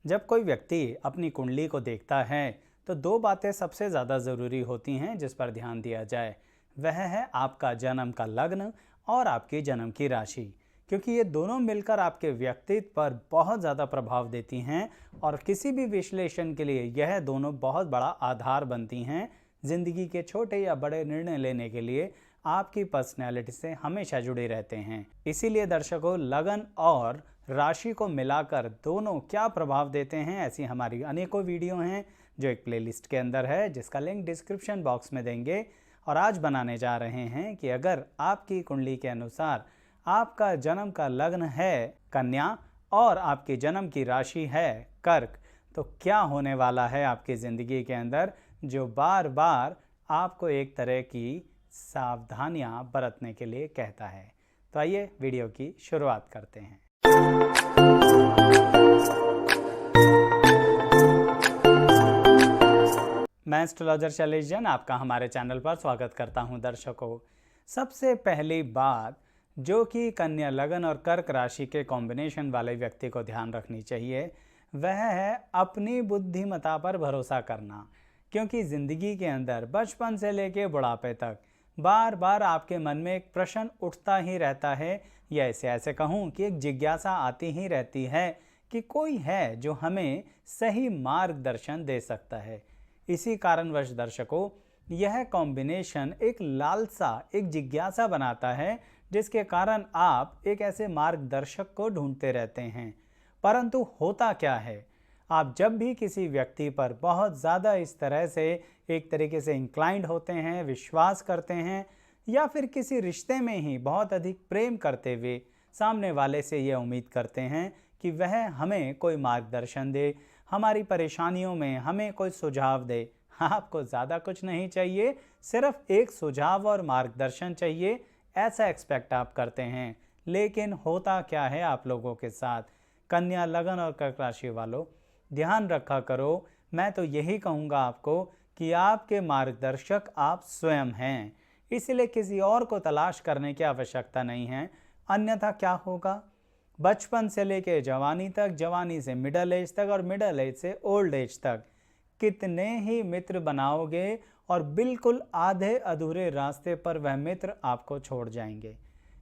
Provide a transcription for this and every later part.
जब कोई व्यक्ति अपनी कुंडली को देखता है तो दो बातें सबसे ज़्यादा ज़रूरी होती हैं जिस पर ध्यान दिया जाए। वह है आपका जन्म का लग्न और आपकी जन्म की राशि, क्योंकि ये दोनों मिलकर आपके व्यक्तित्व पर बहुत ज़्यादा प्रभाव देती हैं और किसी भी विश्लेषण के लिए यह दोनों बहुत बड़ा आधार बनती हैं। जिंदगी के छोटे या बड़े निर्णय लेने के लिए आपकी पर्सनैलिटी से हमेशा जुड़े रहते हैं। इसीलिए दर्शकों, लगन और राशि को मिलाकर दोनों क्या प्रभाव देते हैं, ऐसी हमारी अनेकों वीडियो हैं जो एक प्लेलिस्ट के अंदर है, जिसका लिंक डिस्क्रिप्शन बॉक्स में देंगे। और आज बनाने जा रहे हैं कि अगर आपकी कुंडली के अनुसार आपका जन्म का लग्न है कन्या और आपकी जन्म की राशि है कर्क, तो क्या होने वाला है आपकी ज़िंदगी के अंदर, जो बार बार आपको एक तरह की सावधानियां बरतने के लिए कहता है। तो आइए वीडियो की शुरुआत करते हैं। मैं एस्ट्रोलॉजर शैलेश जैन आपका हमारे चैनल पर स्वागत करता हूं। दर्शकों, सबसे पहली बात जो कि कन्या लगन और कर्क राशि के कॉम्बिनेशन वाले व्यक्ति को ध्यान रखनी चाहिए, वह है अपनी बुद्धिमत्ता पर भरोसा करना। क्योंकि ज़िंदगी के अंदर बचपन से लेकर बुढ़ापे तक बार बार आपके मन में एक प्रश्न उठता ही रहता है, या ऐसे कहूँ कि एक जिज्ञासा आती ही रहती है कि कोई है जो हमें सही मार्गदर्शन दे सकता है। इसी कारणवश दर्शकों, यह कॉम्बिनेशन एक लालसा, एक जिज्ञासा बनाता है, जिसके कारण आप एक ऐसे मार्गदर्शक को ढूंढते रहते हैं। परंतु होता क्या है, आप जब भी किसी व्यक्ति पर बहुत ज़्यादा इस तरह से एक तरीके से इंक्लाइंड होते हैं, विश्वास करते हैं, या फिर किसी रिश्ते में ही बहुत अधिक प्रेम करते हुए सामने वाले से ये उम्मीद करते हैं कि वह हमें कोई मार्गदर्शन दे, हमारी परेशानियों में हमें कोई सुझाव दे। आपको ज़्यादा कुछ नहीं चाहिए, सिर्फ एक सुझाव और मार्गदर्शन चाहिए, ऐसा एक्सपेक्ट आप करते हैं। लेकिन होता क्या है आप लोगों के साथ, कन्या लगन और कर्क राशि वालों, ध्यान रखा करो। मैं तो यही कहूँगा आपको कि आपके मार्गदर्शक आप स्वयं हैं, इसलिए किसी और को तलाश करने की आवश्यकता नहीं है। अन्यथा क्या होगा, बचपन से लेकर जवानी तक, जवानी से मिडल एज तक और मिडल एज से ओल्ड एज तक कितने ही मित्र बनाओगे और बिल्कुल आधे अधूरे रास्ते पर वह मित्र आपको छोड़ जाएंगे।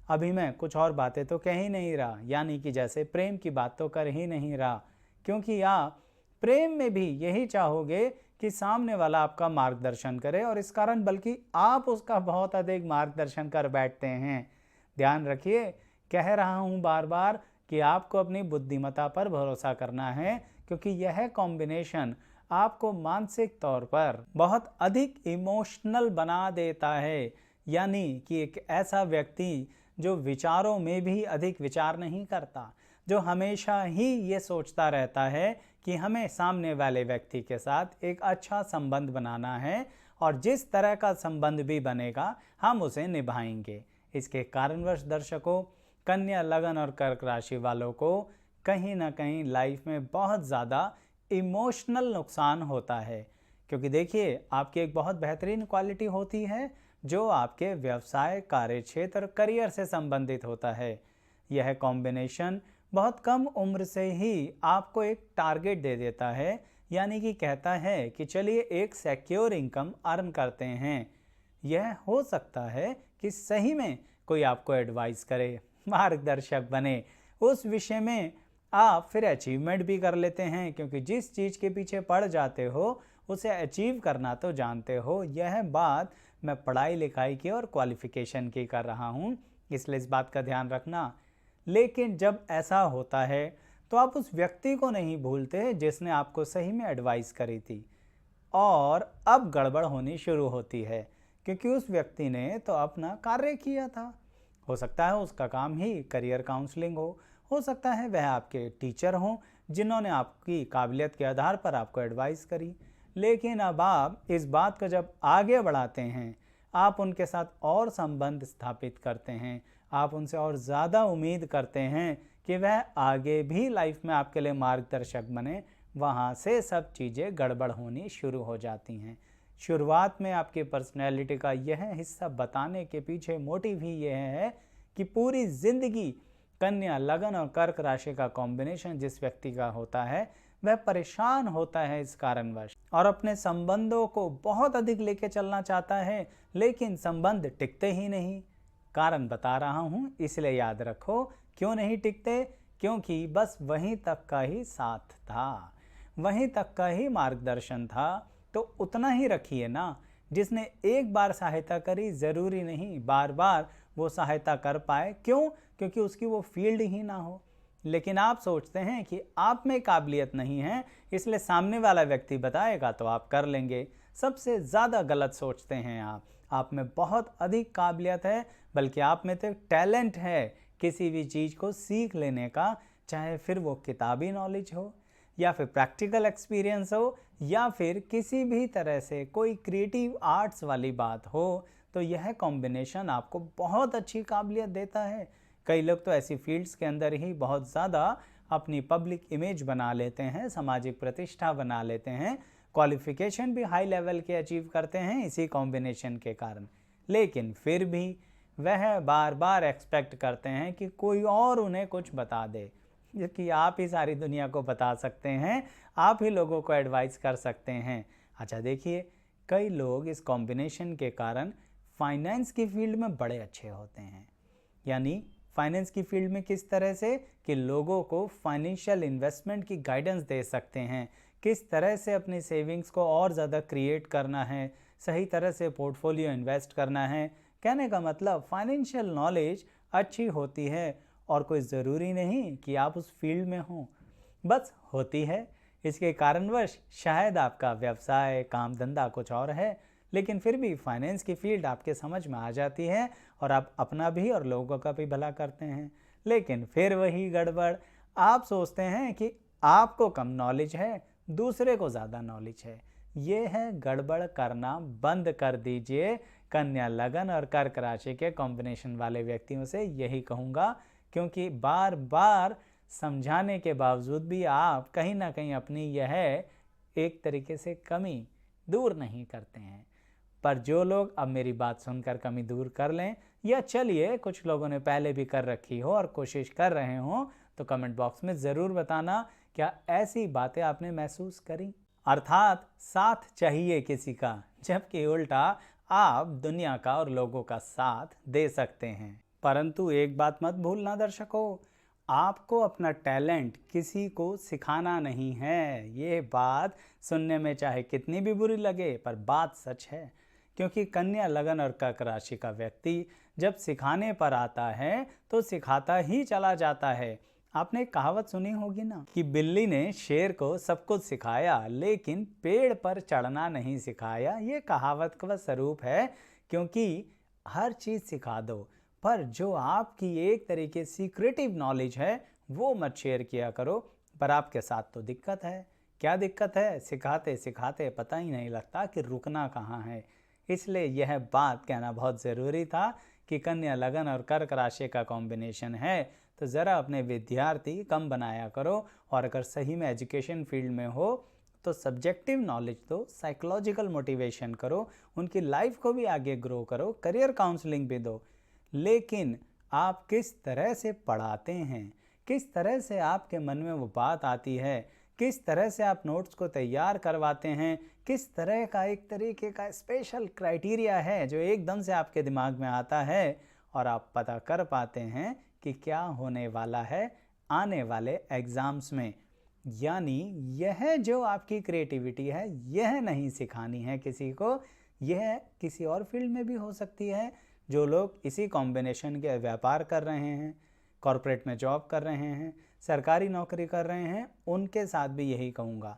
अभी मैं कुछ और बातें तो कह ही नहीं रहा, यानी कि जैसे प्रेम की बात तो कर ही नहीं रहा, क्योंकि आप प्रेम में भी यही चाहोगे कि सामने वाला आपका मार्गदर्शन करे, और इस कारण बल्कि आप उसका बहुत अधिक मार्गदर्शन कर बैठते हैं। ध्यान रखिए, कह रहा हूँ बार बार कि आपको अपनी बुद्धिमत्ता पर भरोसा करना है, क्योंकि यह कॉम्बिनेशन आपको मानसिक तौर पर बहुत अधिक इमोशनल बना देता है। यानी कि एक ऐसा व्यक्ति जो विचारों में भी अधिक विचार नहीं करता, जो हमेशा ही ये सोचता रहता है कि हमें सामने वाले व्यक्ति के साथ एक अच्छा संबंध बनाना है, और जिस तरह का संबंध भी बनेगा हम उसे निभाएंगे। इसके कारणवश दर्शकों, कन्या लगन और कर्क राशि वालों को कहीं ना कहीं लाइफ में बहुत ज़्यादा इमोशनल नुकसान होता है। क्योंकि देखिए, आपकी एक बहुत बेहतरीन क्वालिटी होती है जो आपके व्यवसाय, कार्य क्षेत्र, करियर से संबंधित होता है। यह कॉम्बिनेशन बहुत कम उम्र से ही आपको एक टारगेट दे देता है, यानी कि कहता है कि चलिए एक सिक्योर इनकम अर्न करते हैं। यह हो सकता है कि सही में कोई आपको एडवाइस करे, मार्गदर्शक बने, उस विषय में आप फिर अचीवमेंट भी कर लेते हैं, क्योंकि जिस चीज़ के पीछे पड़ जाते हो उसे अचीव करना तो जानते हो। यह बात मैं पढ़ाई लिखाई की और क्वालिफिकेशन की कर रहा हूँ, इसलिए इस बात का ध्यान रखना। लेकिन जब ऐसा होता है तो आप उस व्यक्ति को नहीं भूलते जिसने आपको सही में एडवाइस करी थी, और अब गड़बड़ होनी शुरू होती है, क्योंकि उस व्यक्ति ने तो अपना कार्य किया था। हो सकता है उसका काम ही करियर काउंसलिंग हो सकता है वह आपके टीचर हों जिन्होंने आपकी काबिलियत के आधार पर आपको एडवाइस करी। लेकिन अब आप इस बात को जब आगे बढ़ाते हैं, आप उनके साथ और संबंध स्थापित करते हैं, आप उनसे और ज़्यादा उम्मीद करते हैं कि वह आगे भी लाइफ में आपके लिए मार्गदर्शक बने, वहाँ से सब चीज़ें गड़बड़ होनी शुरू हो जाती हैं। शुरुआत में आपकी पर्सनैलिटी का यह हिस्सा बताने के पीछे मोटिव ही यह है कि पूरी ज़िंदगी कन्या लगन और कर्क राशि का कॉम्बिनेशन जिस व्यक्ति का होता है, वह परेशान होता है इस कारणवश और अपने संबंधों को बहुत अधिक लेके चलना चाहता है, लेकिन संबंध टिकते ही नहीं। कारण बता रहा हूं, इसलिए याद रखो क्यों नहीं टिकते। क्योंकि बस वहीं तक का ही साथ था, वहीं तक का ही मार्गदर्शन था, तो उतना ही रखिए ना। जिसने एक बार सहायता करी, जरूरी नहीं बार बार वो सहायता कर पाए। क्यों? क्योंकि उसकी वो फील्ड ही ना हो। लेकिन आप सोचते हैं कि आप में काबिलियत नहीं है, इसलिए सामने वाला व्यक्ति बताएगा तो आप कर लेंगे। सबसे ज़्यादा गलत सोचते हैं आप में बहुत अधिक काबिलियत है, बल्कि आप में तो टैलेंट है किसी भी चीज़ को सीख लेने का, चाहे फिर वो किताबी नॉलेज हो या फिर प्रैक्टिकल एक्सपीरियंस हो या फिर किसी भी तरह से कोई क्रिएटिव आर्ट्स वाली बात हो। तो यह कॉम्बिनेशन आपको बहुत अच्छी काबिलियत देता है। कई लोग तो ऐसी फील्ड्स के अंदर ही बहुत ज़्यादा अपनी पब्लिक इमेज बना लेते हैं, सामाजिक प्रतिष्ठा बना लेते हैं, क्वालिफिकेशन भी हाई लेवल के अचीव करते हैं इसी कॉम्बिनेशन के कारण। लेकिन फिर भी वह बार बार एक्सपेक्ट करते हैं कि कोई और उन्हें कुछ बता दे, जबकि आप ही सारी दुनिया को बता सकते हैं, आप ही लोगों को एडवाइस कर सकते हैं। अच्छा देखिए, कई लोग इस कॉम्बिनेशन के कारण फाइनेंस की फील्ड में बड़े अच्छे होते हैं। यानी फाइनेंस की फील्ड में किस तरह से कि लोगों को फाइनेंशियल इन्वेस्टमेंट की गाइडेंस दे सकते हैं, किस तरह से अपनी सेविंग्स को और ज़्यादा क्रिएट करना है, सही तरह से पोर्टफोलियो इन्वेस्ट करना है। कहने का मतलब फाइनेंशियल नॉलेज अच्छी होती है और कोई ज़रूरी नहीं कि आप उस फील्ड में हों, बस होती है। इसके कारणवश शायद आपका व्यवसाय काम धंधा कुछ और है, लेकिन फिर भी फाइनेंस की फील्ड आपके समझ में आ जाती है और आप अपना भी और लोगों का भी भला करते हैं। लेकिन फिर वही गड़बड़, आप सोचते हैं कि आपको कम नॉलेज है, दूसरे को ज़्यादा नॉलेज है। ये है गड़बड़ करना बंद कर दीजिए। कन्या लगन और कर्क राशि के कॉम्बिनेशन वाले व्यक्तियों से यही कहूँगा, क्योंकि बार बार समझाने के बावजूद भी आप कहीं ना कहीं अपनी यह एक तरीके से कमी दूर नहीं करते हैं। पर जो लोग अब मेरी बात सुनकर कमी दूर कर लें, या चलिए कुछ लोगों ने पहले भी कर रखी हो और कोशिश कर रहे हो, तो कमेंट बॉक्स में ज़रूर बताना क्या ऐसी बातें आपने महसूस करी। अर्थात साथ चाहिए किसी का, जबकि उल्टा आप दुनिया का और लोगों का साथ दे सकते हैं। परंतु एक बात मत भूलना दर्शकों, आपको अपना टैलेंट किसी को सिखाना नहीं है। ये बात सुनने में चाहे कितनी भी बुरी लगे, पर बात सच है। क्योंकि कन्या लगन और कर्क राशि का व्यक्ति जब सिखाने पर आता है तो सिखाता ही चला जाता है। आपने एक कहावत सुनी होगी ना कि बिल्ली ने शेर को सब कुछ सिखाया, लेकिन पेड़ पर चढ़ना नहीं सिखाया। ये कहावत का स्वरूप है, क्योंकि हर चीज़ सिखा दो, पर जो आपकी एक तरीके सीक्रेटिव नॉलेज है वो मत शेयर किया करो। पर आपके साथ तो दिक्कत है। क्या दिक्कत है? सिखाते सिखाते पता ही नहीं लगता कि रुकना कहाँ है। इसलिए यह बात कहना बहुत ज़रूरी था कि कन्या लगन और कर्क राशि का कॉम्बिनेशन है, तो ज़रा अपने विद्यार्थी कम बनाया करो। और अगर सही में एजुकेशन फील्ड में हो तो सब्जेक्टिव नॉलेज दो, साइकोलॉजिकल मोटिवेशन करो, उनकी लाइफ को भी आगे ग्रो करो, करियर काउंसलिंग भी दो। लेकिन आप किस तरह से पढ़ाते हैं, किस तरह से आपके मन में वो बात आती है, किस तरह से आप नोट्स को तैयार करवाते हैं, किस तरह का एक तरीके का स्पेशल क्राइटेरिया है जो एकदम से आपके दिमाग में आता है और आप पता कर पाते हैं कि क्या होने वाला है आने वाले एग्ज़ाम्स में। यानी यह जो आपकी क्रिएटिविटी है, यह नहीं सिखानी है किसी को, यह किसी और फील्ड में भी हो सकती है। जो लोग इसी कॉम्बिनेशन के व्यापार कर रहे हैं, कॉरपोरेट में जॉब कर रहे हैं, सरकारी नौकरी कर रहे हैं, उनके साथ भी यही कहूँगा,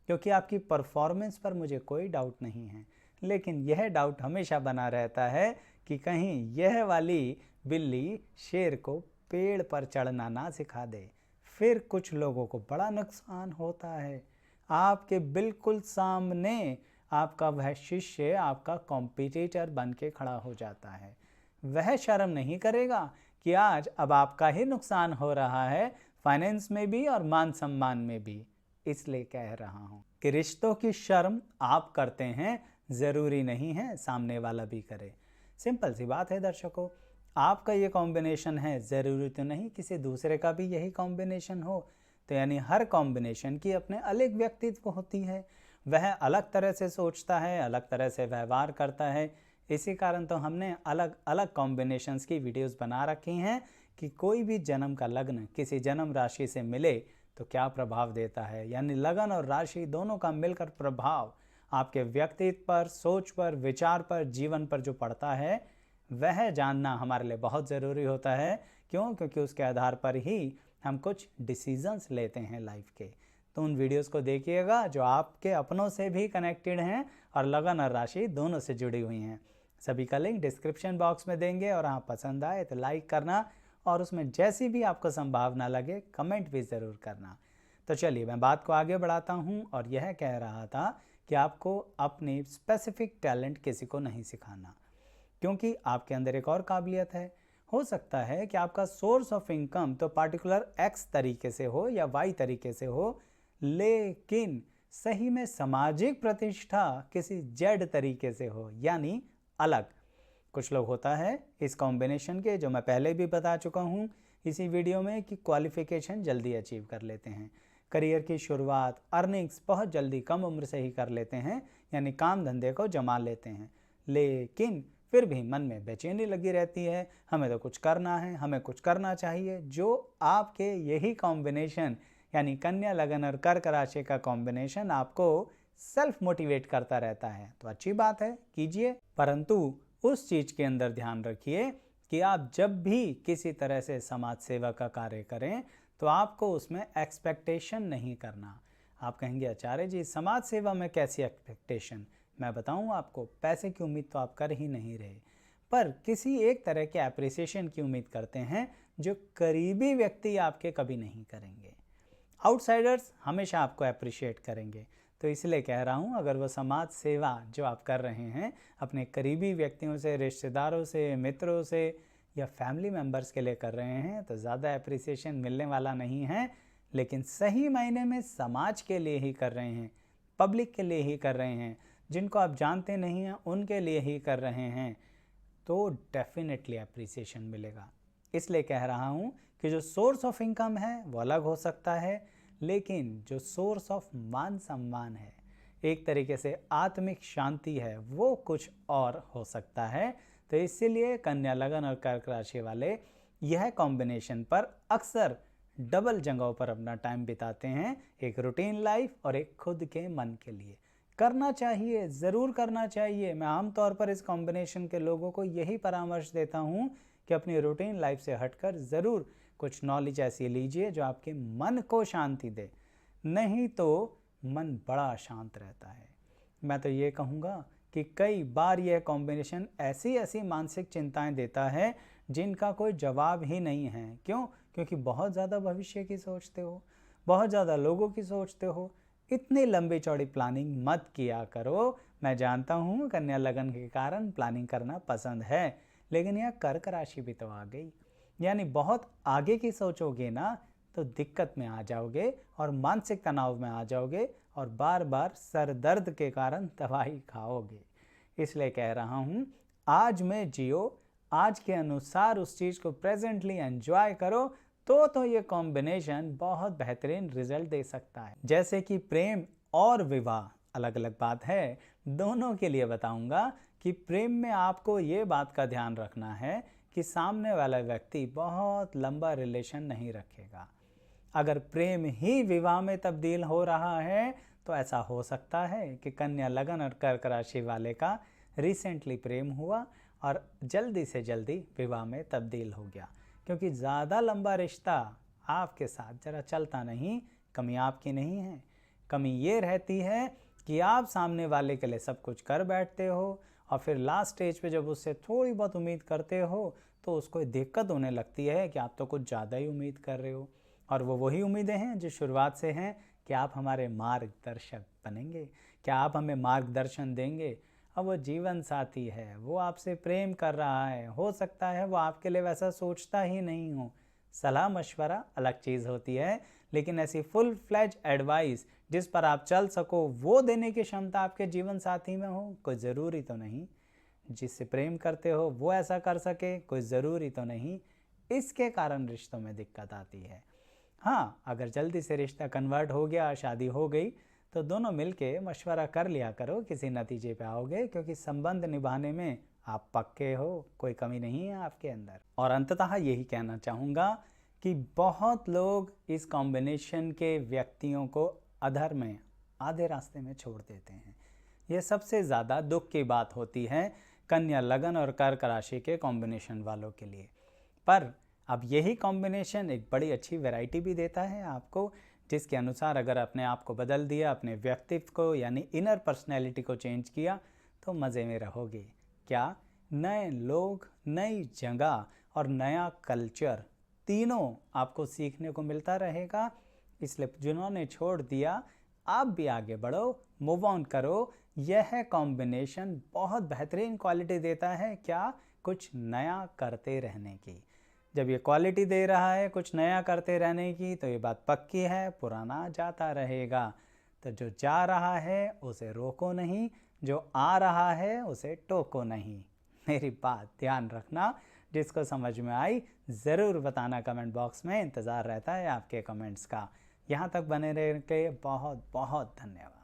क्योंकि आपकी परफॉर्मेंस पर मुझे कोई डाउट नहीं है। लेकिन यह डाउट हमेशा बना रहता है कि कहीं यह वाली बिल्ली शेर को पेड़ पर चढ़ना ना सिखा दे, फिर कुछ लोगों को बड़ा नुकसान होता है। आपके बिल्कुल सामने आपका वह शिष्य आपका कॉम्पिटिटर बन के खड़ा हो जाता है। वह शर्म नहीं करेगा कि आज अब आपका ही नुकसान हो रहा है, फाइनेंस में भी और मान सम्मान में भी। इसलिए कह रहा हूँ कि रिश्तों की शर्म आप करते हैं, ज़रूरी नहीं है सामने वाला भी करे। सिंपल सी बात है दर्शकों, आपका ये कॉम्बिनेशन है, ज़रूरी तो नहीं किसी दूसरे का भी यही कॉम्बिनेशन हो। तो यानी हर कॉम्बिनेशन की अपने अलग व्यक्तित्व होती है, वह अलग तरह से सोचता है, अलग तरह से व्यवहार करता है। इसी कारण तो हमने अलग अलग कॉम्बिनेशंस की वीडियोस बना रखी हैं कि कोई भी जन्म का लग्न किसी जन्म राशि से मिले तो क्या प्रभाव देता है। यानी लगन और राशि दोनों का मिलकर प्रभाव आपके व्यक्तित्व पर, सोच पर, विचार पर, जीवन पर जो पड़ता है वह जानना हमारे लिए बहुत ज़रूरी होता है। क्यों? क्योंकि उसके आधार पर ही हम कुछ डिसीजंस लेते हैं लाइफ के। तो उन वीडियोस को देखिएगा जो आपके अपनों से भी कनेक्टेड हैं और लगन और राशि दोनों से जुड़ी हुई हैं। सभी का लिंक डिस्क्रिप्शन बॉक्स में देंगे और आप पसंद आए तो लाइक करना और उसमें जैसी भी आपको संभावना लगे कमेंट भी ज़रूर करना। तो चलिए मैं बात को आगे बढ़ाता हूँ और यह कह रहा था कि आपको अपनी स्पेसिफिक टैलेंट किसी को नहीं सिखाना, क्योंकि आपके अंदर एक और काबिलियत है। हो सकता है कि आपका सोर्स ऑफ इनकम तो पार्टिकुलर एक्स तरीके से हो या वाई तरीके से हो, लेकिन सही में सामाजिक प्रतिष्ठा किसी जेड तरीके से हो, यानी अलग। कुछ लोग होता है इस कॉम्बिनेशन के, जो मैं पहले भी बता चुका हूँ इसी वीडियो में, कि क्वालिफिकेशन जल्दी अचीव कर लेते हैं, करियर की शुरुआत, अर्निंग्स बहुत जल्दी कम उम्र से ही कर लेते हैं, यानी काम धंधे को जमा लेते हैं, लेकिन फिर भी मन में बेचैनी लगी रहती है, हमें तो कुछ करना है, हमें कुछ करना चाहिए। जो आपके यही कॉम्बिनेशन यानी कन्या लगन और कर्क राशि का कॉम्बिनेशन आपको सेल्फ मोटिवेट करता रहता है, तो अच्छी बात है, कीजिए। परंतु उस चीज़ के अंदर ध्यान रखिए कि आप जब भी किसी तरह से समाज सेवा का कार्य करें तो आपको उसमें एक्सपेक्टेशन नहीं करना। आप कहेंगे आचार्य जी समाज सेवा में कैसी एक्सपेक्टेशन? मैं बताऊं आपको, पैसे की उम्मीद तो आप कर ही नहीं रहे, पर किसी एक तरह के एप्रिसिएशन की उम्मीद करते हैं जो करीबी व्यक्ति आपके कभी नहीं करेंगे। आउटसाइडर्स हमेशा आपको अप्रिशिएट करेंगे। तो इसलिए कह रहा हूँ, अगर वो समाज सेवा जो आप कर रहे हैं अपने करीबी व्यक्तियों से, रिश्तेदारों से, मित्रों से या फैमिली मेम्बर्स के लिए कर रहे हैं, तो ज़्यादा अप्रिसिएशन मिलने वाला नहीं है। लेकिन सही मायने में समाज के लिए ही कर रहे हैं, पब्लिक के लिए ही कर रहे हैं, जिनको आप जानते नहीं हैं उनके लिए ही कर रहे हैं, तो डेफिनेटली अप्रिसिएशन मिलेगा। इसलिए कह रहा हूँ कि जो सोर्स ऑफ इनकम है वो अलग हो सकता है, लेकिन जो सोर्स ऑफ मान सम्मान है, एक तरीके से आत्मिक शांति है, वो कुछ और हो सकता है। तो इसीलिए कन्या लगन और कर्क राशि वाले यह कॉम्बिनेशन पर अक्सर डबल जगहों पर अपना टाइम बिताते हैं, एक रूटीन लाइफ और एक खुद के मन के लिए। करना चाहिए, ज़रूर करना चाहिए। मैं आमतौर पर इस कॉम्बिनेशन के लोगों को यही परामर्श देता हूँ कि अपनी रूटीन लाइफ से हटकर ज़रूर कुछ नॉलेज ऐसी लीजिए जो आपके मन को शांति दे, नहीं तो मन बड़ा शांत रहता है। मैं तो ये कहूँगा कि कई बार यह कॉम्बिनेशन ऐसी ऐसी मानसिक चिंताएं देता है जिनका कोई जवाब ही नहीं है। क्यों? क्योंकि बहुत ज़्यादा भविष्य की सोचते हो, बहुत ज़्यादा लोगों की सोचते हो। इतनी लंबी चौड़ी प्लानिंग मत किया करो। मैं जानता हूँ कन्या लगन के कारण प्लानिंग करना पसंद है, लेकिन यह कर्क राशि भी तो आ गई, यानी बहुत आगे की सोचोगे ना तो दिक्कत में आ जाओगे और मानसिक तनाव में आ जाओगे और बार बार सर दर्द के कारण दवाई खाओगे। इसलिए कह रहा हूँ, आज में जियो, आज के अनुसार उस चीज़ को प्रेजेंटली एंजॉय करो, तो ये कॉम्बिनेशन बहुत बेहतरीन रिजल्ट दे सकता है। जैसे कि प्रेम और विवाह अलग अलग बात है, दोनों के लिए बताऊंगा कि प्रेम में आपको ये बात का ध्यान रखना है कि सामने वाला व्यक्ति बहुत लंबा रिलेशन नहीं रखेगा। अगर प्रेम ही विवाह में तब्दील हो रहा है तो ऐसा हो सकता है कि कन्या लगन और कर्क राशि वाले का रिसेंटली प्रेम हुआ और जल्दी से जल्दी विवाह में तब्दील हो गया, क्योंकि ज़्यादा लंबा रिश्ता आपके साथ ज़रा चलता नहीं। कमी आपकी नहीं है, कमी ये रहती है कि आप सामने वाले के लिए सब कुछ कर बैठते हो और फिर लास्ट स्टेज पे जब उससे थोड़ी बहुत उम्मीद करते हो तो उसको दिक्कत होने लगती है कि आप तो कुछ ज़्यादा ही उम्मीद कर रहे हो। और वो वही उम्मीदें हैं जो शुरुआत से हैं कि आप हमारे मार्गदर्शक बनेंगे, क्या आप हमें मार्गदर्शन देंगे। अब वो जीवन साथी है, वो आपसे प्रेम कर रहा है, हो सकता है वो आपके लिए वैसा सोचता ही नहीं हो। सलाह मशवरा अलग चीज़ होती है, लेकिन ऐसी फुल फ्लैज एडवाइस जिस पर आप चल सको वो देने की क्षमता आपके जीवन साथी में हो, कोई ज़रूरी तो नहीं। जिससे प्रेम करते हो वो ऐसा कर सके, कोई ज़रूरी तो नहीं। इसके कारण रिश्तों में दिक्कत आती है। हाँ, अगर जल्दी से रिश्ता कन्वर्ट हो गया, शादी हो गई, तो दोनों मिलके मशवरा कर लिया करो, किसी नतीजे पे आओगे, क्योंकि संबंध निभाने में आप पक्के हो, कोई कमी नहीं है आपके अंदर। और अंततः यही कहना चाहूँगा कि बहुत लोग इस कॉम्बिनेशन के व्यक्तियों को अधर में, आधे रास्ते में छोड़ देते हैं। यह सबसे ज़्यादा दुख की बात होती है कन्या लगन और कर्क राशि के कॉम्बिनेशन वालों के लिए। पर अब यही कॉम्बिनेशन एक बड़ी अच्छी वैरायटी भी देता है आपको, जिसके अनुसार अगर अपने आप को बदल दिया, अपने व्यक्तित्व को यानी इनर पर्सनैलिटी को चेंज किया, तो मज़े में रहोगे। क्या? नए लोग, नई जगह और नया कल्चर, तीनों आपको सीखने को मिलता रहेगा। इसलिए जिन्होंने छोड़ दिया, आप भी आगे बढ़ो, मूव ऑन करो। यह कॉम्बिनेशन बहुत बेहतरीन क्वालिटी देता है। क्या? कुछ नया करते रहने की। जब ये क्वालिटी दे रहा है कुछ नया करते रहने की, तो ये बात पक्की है, पुराना जाता रहेगा। तो जो जा रहा है उसे रोको नहीं, जो आ रहा है उसे टोको नहीं। मेरी बात ध्यान रखना। जिसको समझ में आई ज़रूर बताना कमेंट बॉक्स में, इंतज़ार रहता है आपके कमेंट्स का। यहाँ तक बने रहने के बहुत बहुत धन्यवाद।